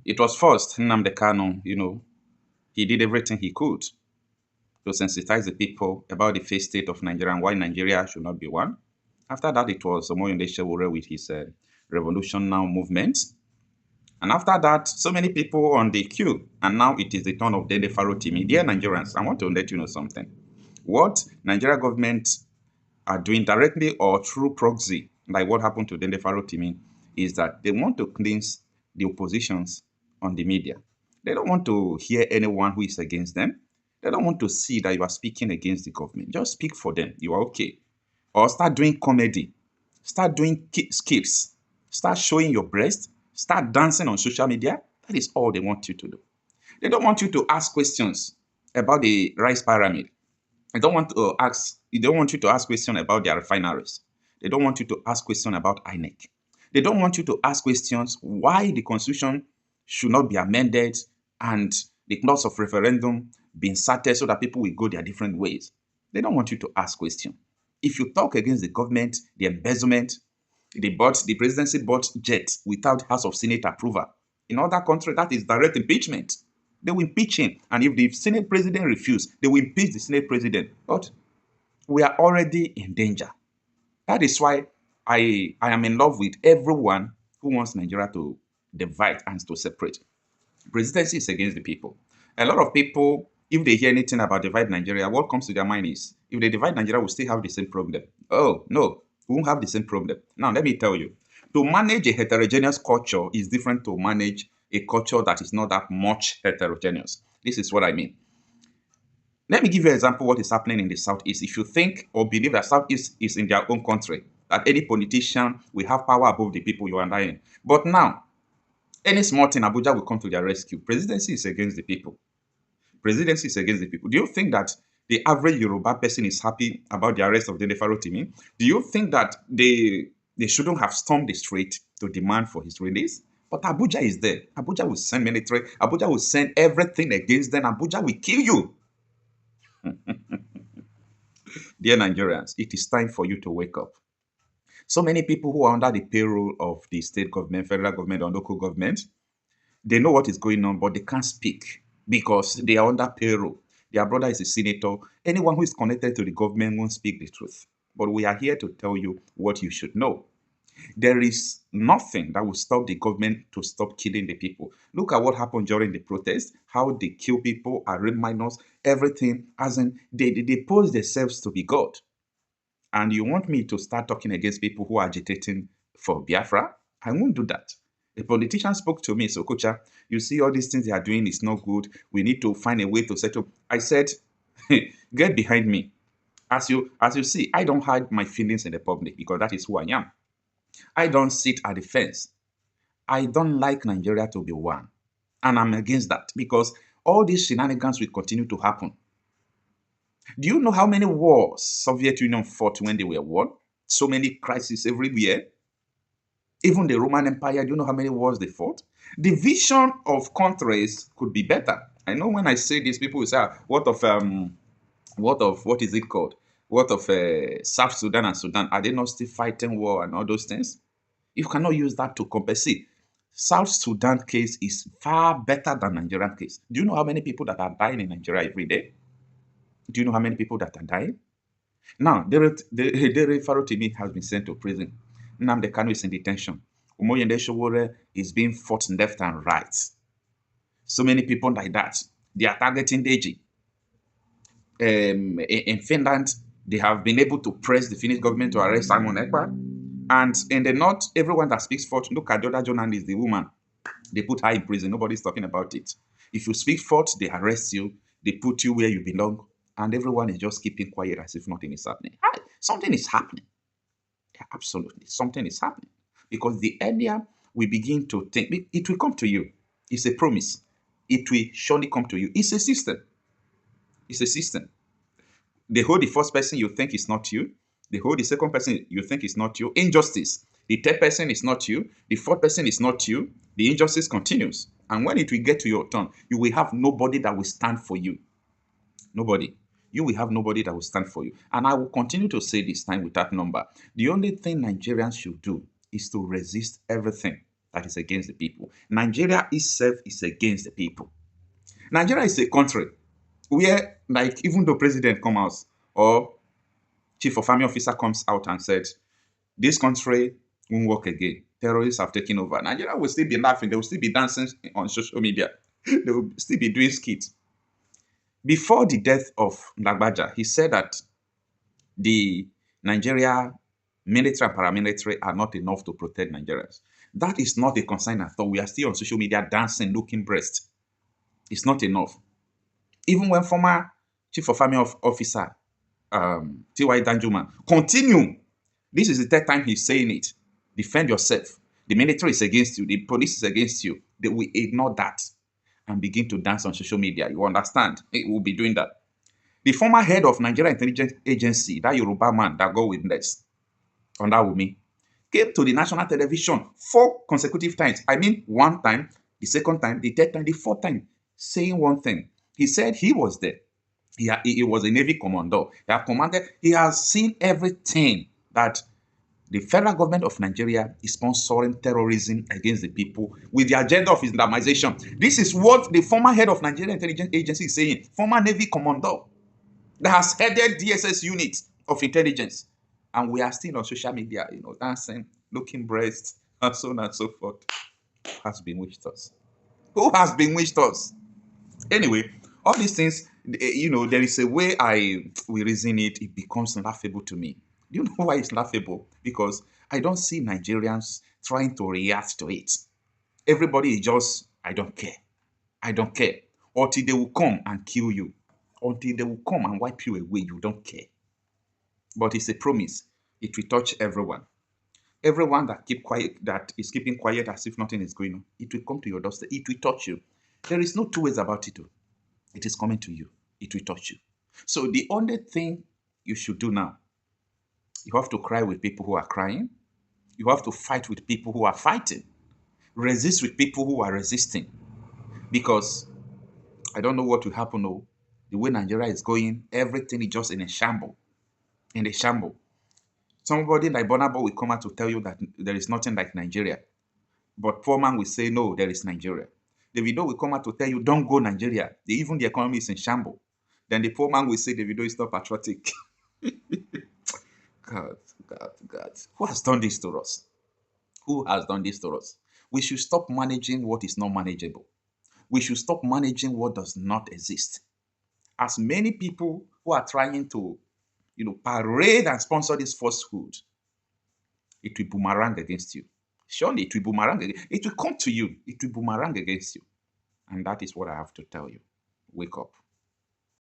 It was first Nnamdi Kanu, he did everything he could to sensitize the people about the fate state of Nigeria and why Nigeria should not be one. After that, it was Sowore with his Revolution Now movement. And after that, so many people on the queue. And now it is the turn of Dele Farotimi. Dear Nigerians, I want to let you know something. What Nigeria government are doing directly or through proxy, like what happened to Dele Farotimi, is that they want to cleanse the oppositions on the media. They don't want to hear anyone who is against them. They don't want to see that you are speaking against the government. Just speak for them. You are okay. Or start doing comedy. Start doing skips. Start showing your breast. Start dancing on social media. That is all they want you to do. They don't want you to ask questions about the rice pyramid. They don't want to ask. They don't want you to ask questions about their refineries. They don't want you to ask questions about INEC. They don't want you to ask questions why the constitution should not be amended and the clause of referendum be inserted so that people will go their different ways. They don't want you to ask questions. If you talk against the government, the embezzlement, the presidency bought jet without House of Senate approval. In other countries, that is direct impeachment. They will impeach him. And if the Senate president refuses, they will impeach the Senate president. But we are already in danger. That is why I am in love with everyone who wants Nigeria to divide and to separate. Presidency is against the people. A lot of people, if they hear anything about divide Nigeria, what comes to their mind is, if they divide Nigeria, we'll still have the same problem. Oh, no, we won't have the same problem. Now, let me tell you, to manage a heterogeneous culture is different to manage a culture that is not that much heterogeneous. This is what I mean. Let me give you an example of what is happening in the Southeast. If you think or believe that Southeast is in their own country, that any politician will have power above the people you are in. But now, any small thing, Abuja will come to their rescue. Presidency is against the people. Presidency is against the people. Do you think that the average Yoruba person is happy about the arrest of Dele Farotimi? Do you think that they shouldn't have stormed the street to demand for his release? But Abuja is there. Abuja will send military. Abuja will send everything against them. Abuja will kill you. Dear Nigerians, it is time for you to wake up. So many people who are under the payroll of the state government, federal government, or local government, they know what is going on, but they can't speak because they are under payroll. Their brother is a senator. Anyone who is connected to the government won't speak the truth. But we are here to tell you what you should know. There is nothing that will stop the government to stop killing the people. Look at what happened during the protest, how they kill people, arraign minors, everything, as in they pose themselves to be God. And you want me to start talking against people who are agitating for Biafra? I won't do that. A politician spoke to me, so Okocha, you see all these things they are doing is not good. We need to find a way to settle. I said, get behind me. As you see, I don't hide my feelings in the public because that is who I am. I don't sit at the fence. I don't like Nigeria to be one. And I'm against that because all these shenanigans will continue to happen. Do you know how many wars Soviet Union fought when they were won? So many crises everywhere. Even the Roman Empire, do you know how many wars they fought? The vision of countries could be better. I know when I say this, people will say, what is it called? What of South Sudan and Sudan? Are they not still fighting war and all those things? You cannot use that to compensate. South Sudan case is far better than Nigerian case. Do you know how many people that are dying in Nigeria every day? Do you know how many people that are dying? Now, Dele Farotimi has been sent to prison. Nnamdi Kanu is in detention. Sowore is being fought left and right. So many people like that. They are targeting Deji. In Finland, they have been able to press the Finnish government to arrest Simon Ekpa. And in the north, everyone that speaks forth, look at the other journalist, the woman. They put her in prison. Nobody's talking about it. If you speak forth, they arrest you. They put you where you belong. And everyone is just keeping quiet as if nothing is happening. Something is happening. Yeah, absolutely. Something is happening. Because the earlier we begin to think, it will come to you. It's a promise. It will surely come to you. It's a system. It's a system. They hold the first person you think is not you. They hold the second person you think is not you. Injustice. The third person is not you. The fourth person is not you. The injustice continues. And when it will get to your turn, you will have nobody that will stand for you. Nobody. You will have nobody that will stand for you. And I will continue to say this time with that number. The only thing Nigerians should do is to resist everything. that is against the people. Nigeria itself is against the people. Nigeria is a country where, like, even though president comes out or chief of army officer comes out and said, this country won't work again. Terrorists have taken over. Nigeria will still be laughing. They will still be dancing on social media. They will still be doing skits. Before the death of Lagbaja, he said that the Nigeria military and paramilitary are not enough to protect Nigerians. That is not a concern at all. We are still on social media dancing, looking breast. It's not enough. Even when former chief of army officer T.Y. Danjuma continue, this is the third time he's saying it. Defend yourself. The military is against you. The police is against you. They will ignore that and begin to dance on social media. You understand? It will be doing that. The former head of Nigeria Intelligence Agency, that Yoruba man that got witness on that with me, came to the national television 4 consecutive times. I mean, one time, the second time, the third time, the fourth time, saying one thing. He said he was there. He was a Navy commander. He has seen everything that the federal government of Nigeria is sponsoring terrorism against the people with the agenda of Islamization. This is what the former head of Nigeria Intelligence Agency is saying. Former Navy commander that has headed DSS unit of intelligence. And we are still on social media, dancing, looking breasts, and so on and so forth. Who has bewitched us? Who has bewitched us? Anyway, all these things, there is a way we reason it, it becomes laughable to me. Do you know why it's laughable? Because I don't see Nigerians trying to react to it. Everybody is just, I don't care. I don't care. Until they will come and kill you. Until they will come and wipe you away, you don't care. But it's a promise. It will touch everyone. Everyone that is keeping quiet as if nothing is going on, it will come to your doorstep. It will touch you. There is no two ways about it. It is coming to you. It will touch you. So the only thing you should do now, you have to cry with people who are crying. You have to fight with people who are fighting. Resist with people who are resisting. Because I don't know what will happen. No, the way Nigeria is going, everything is just in a shamble. In a shamble. Somebody like Bonabo will come out to tell you that there is nothing like Nigeria. But poor man will say, no, there is Nigeria. Davido will come out to tell you, don't go Nigeria. Even the economy is in shamble. Then the poor man will say, Davido is not patriotic. God. Who has done this to us? Who has done this to us? We should stop managing what is not manageable. We should stop managing what does not exist. As many people who are trying to, parade and sponsor this falsehood, it will boomerang against you. Surely it will boomerang against you. It will come to you. It will boomerang against you. And that is what I have to tell you. Wake up.